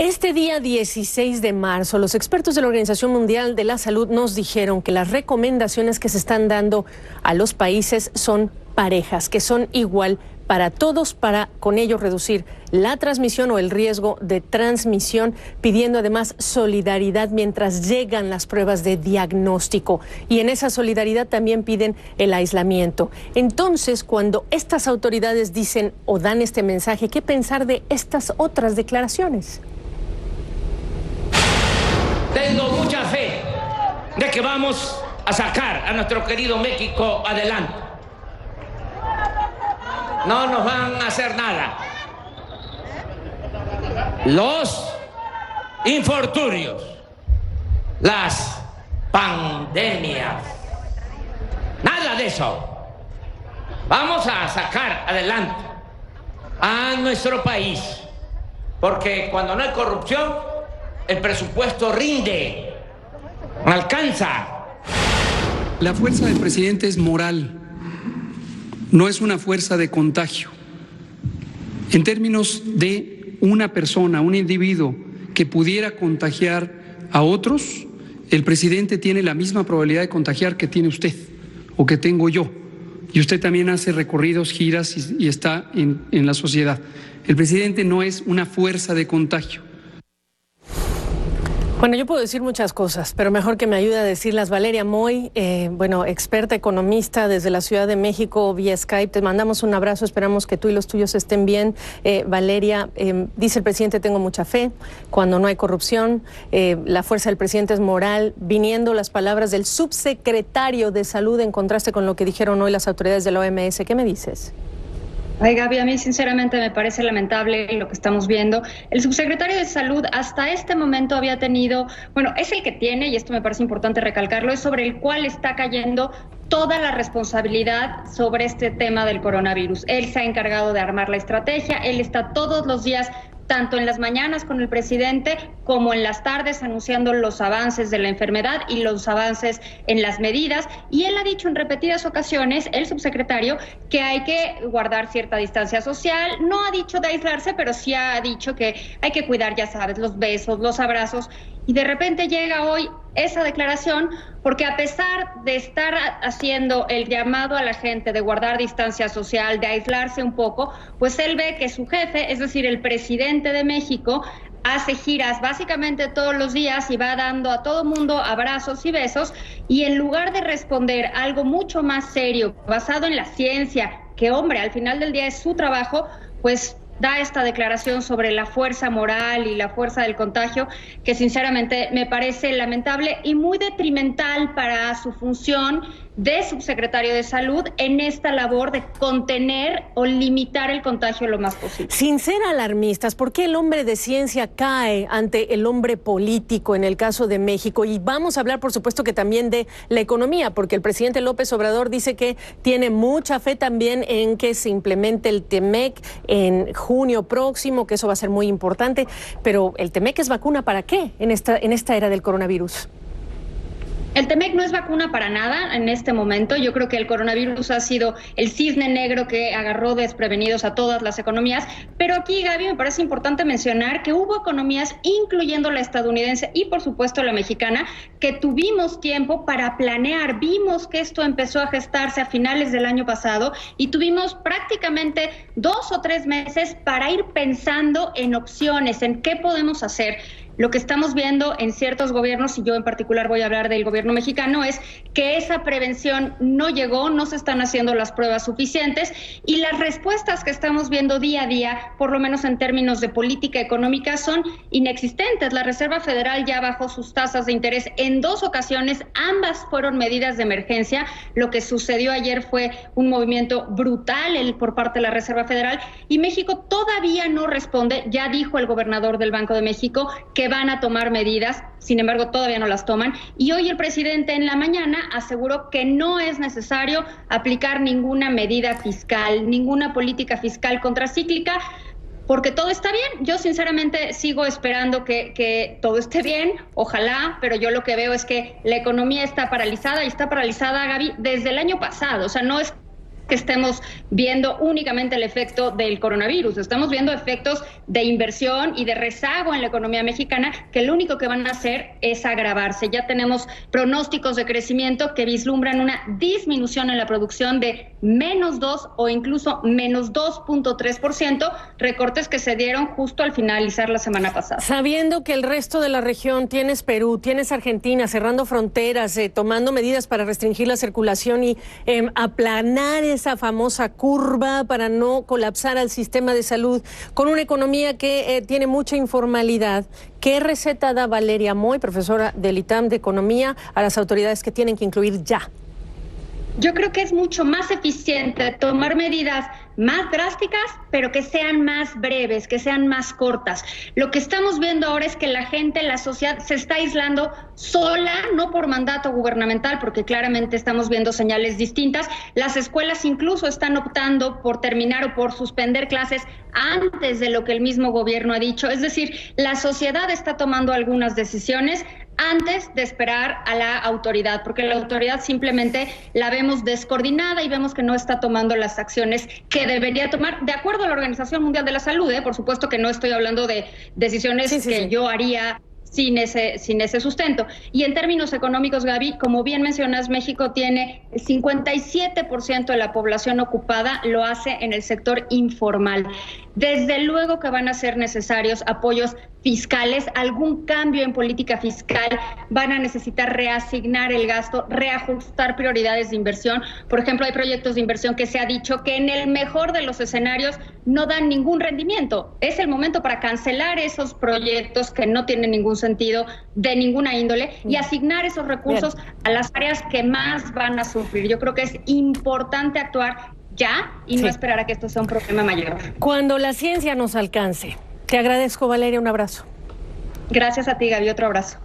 Este día 16 de marzo, los expertos de la Organización Mundial de la Salud nos dijeron que las recomendaciones que se están dando a los países son parejas, que son igual para todos, para con ello reducir la transmisión o el riesgo de transmisión, pidiendo además solidaridad mientras llegan las pruebas de diagnóstico. Y en esa solidaridad también piden el aislamiento. Entonces, cuando estas autoridades dicen o dan este mensaje, ¿qué pensar de estas otras declaraciones? Tengo mucha fe de que vamos a sacar a nuestro querido México adelante. No nos van a hacer nada. Los infortunios, las pandemias, nada de eso. Vamos a sacar adelante a nuestro país, porque cuando no hay corrupción, el presupuesto rinde, alcanza. La fuerza del presidente es moral, no es una fuerza de contagio. En términos de una persona, un individuo que pudiera contagiar a otros, el presidente tiene la misma probabilidad de contagiar que tiene usted o que tengo yo. Y usted también hace recorridos, giras y está en la sociedad. El presidente no es una fuerza de contagio. Bueno, yo puedo decir muchas cosas, pero mejor que me ayude a decirlas Valeria Moy, experta economista desde la Ciudad de México vía Skype. Te mandamos un abrazo, esperamos que tú y los tuyos estén bien. Valeria, dice el presidente, tengo mucha fe, cuando no hay corrupción, la fuerza del presidente es moral, viniendo las palabras del subsecretario de Salud en contraste con lo que dijeron hoy las autoridades de la OMS. ¿Qué me dices? Ay, Gaby, a mí sinceramente me parece lamentable lo que estamos viendo. El subsecretario de Salud hasta este momento había tenido, es el que tiene, y esto me parece importante recalcarlo, es sobre el cual está cayendo toda la responsabilidad sobre este tema del coronavirus. Él se ha encargado de armar la estrategia, él está todos los días, tanto en las mañanas con el presidente como en las tardes anunciando los avances de la enfermedad y los avances en las medidas. Y él ha dicho en repetidas ocasiones, el subsecretario, que hay que guardar cierta distancia social. No ha dicho de aislarse, pero sí ha dicho que hay que cuidar, ya sabes, los besos, los abrazos. Y de repente llega hoy esa declaración, porque a pesar de estar haciendo el llamado a la gente de guardar distancia social, de aislarse un poco, pues él ve que su jefe, es decir, el presidente de México, hace giras básicamente todos los días y va dando a todo mundo abrazos y besos, y en lugar de responder algo mucho más serio, basado en la ciencia, que hombre, al final del día es su trabajo, pues da esta declaración sobre la fuerza moral y la fuerza del contagio, que sinceramente me parece lamentable y muy detrimental para su función de subsecretario de Salud en esta labor de contener o limitar el contagio lo más posible. Sin ser alarmistas, ¿por qué el hombre de ciencia cae ante el hombre político en el caso de México? Y vamos a hablar, por supuesto, que también de la economía, porque el presidente López Obrador dice que tiene mucha fe también en que se implemente el TEMEC en junio próximo, que eso va a ser muy importante. Pero ¿el TEMEC es vacuna para qué en esta era del coronavirus? El TEMEC no es vacuna para nada en este momento. Yo creo que el coronavirus ha sido el cisne negro que agarró desprevenidos a todas las economías. Pero aquí, Gaby, me parece importante mencionar que hubo economías, incluyendo la estadounidense y, por supuesto, la mexicana, que tuvimos tiempo para planear. Vimos que esto empezó a gestarse a finales del año pasado y tuvimos prácticamente 2 o 3 meses para ir pensando en opciones, en qué podemos hacer. Lo que estamos viendo en ciertos gobiernos, y yo en particular voy a hablar del gobierno mexicano, es que esa prevención no llegó, no se están haciendo las pruebas suficientes y las respuestas que estamos viendo día a día, por lo menos en términos de política económica, son inexistentes. La Reserva Federal ya bajó sus tasas de interés en 2 ocasiones, ambas fueron medidas de emergencia. Lo que sucedió ayer fue un movimiento brutal por parte de la Reserva Federal y México todavía no responde. Ya dijo el gobernador del Banco de México que van a tomar medidas, sin embargo todavía no las toman, y hoy el presidente en la mañana aseguró que no es necesario aplicar ninguna medida fiscal, ninguna política fiscal contracíclica, porque todo está bien. Yo sinceramente sigo esperando que todo esté bien, ojalá, pero yo lo que veo es que la economía está paralizada, y está paralizada, Gaby, desde el año pasado. O sea, no es que estemos viendo únicamente el efecto del coronavirus, estamos viendo efectos de inversión y de rezago en la economía mexicana que lo único que van a hacer es agravarse. Ya tenemos pronósticos de crecimiento que vislumbran una disminución en la producción de -2 o incluso -2.3%, recortes que se dieron justo al finalizar la semana pasada. Sabiendo que el resto de la región, tienes Perú, tienes Argentina cerrando fronteras, tomando medidas para restringir la circulación y aplanar esa famosa curva para no colapsar al sistema de salud, con una economía que tiene mucha informalidad, ¿qué receta da Valeria Moy, profesora del ITAM de Economía, a las autoridades que tienen que incluir ya? Yo creo que es mucho más eficiente tomar medidas más drásticas, pero que sean más breves, que sean más cortas. Lo que estamos viendo ahora es que la gente, la sociedad, se está aislando sola, no por mandato gubernamental, porque claramente estamos viendo señales distintas. Las escuelas incluso están optando por terminar o por suspender clases antes de lo que el mismo gobierno ha dicho. Es decir, la sociedad está tomando algunas decisiones antes de esperar a la autoridad, porque la autoridad simplemente la vemos descoordinada y vemos que no está tomando las acciones que debería tomar de acuerdo a la Organización Mundial de la Salud. Por supuesto que no estoy hablando de decisiones que yo haría sin ese sustento. Y en términos económicos, Gaby, como bien mencionas, México tiene el 57% de la población ocupada, lo hace en el sector informal. Desde luego que van a ser necesarios apoyos fiscales, algún cambio en política fiscal, van a necesitar reasignar el gasto, reajustar prioridades de inversión. Por ejemplo, hay proyectos de inversión que se ha dicho que en el mejor de los escenarios no dan ningún rendimiento. Es el momento para cancelar esos proyectos que no tienen ningún sentido de ninguna índole y asignar esos recursos a las áreas que más van a sufrir. Yo creo que es importante actuar ya y no esperar a que esto sea un problema mayor. Cuando la ciencia nos alcance. Te agradezco, Valeria, un abrazo. Gracias a ti, Gaby, otro abrazo.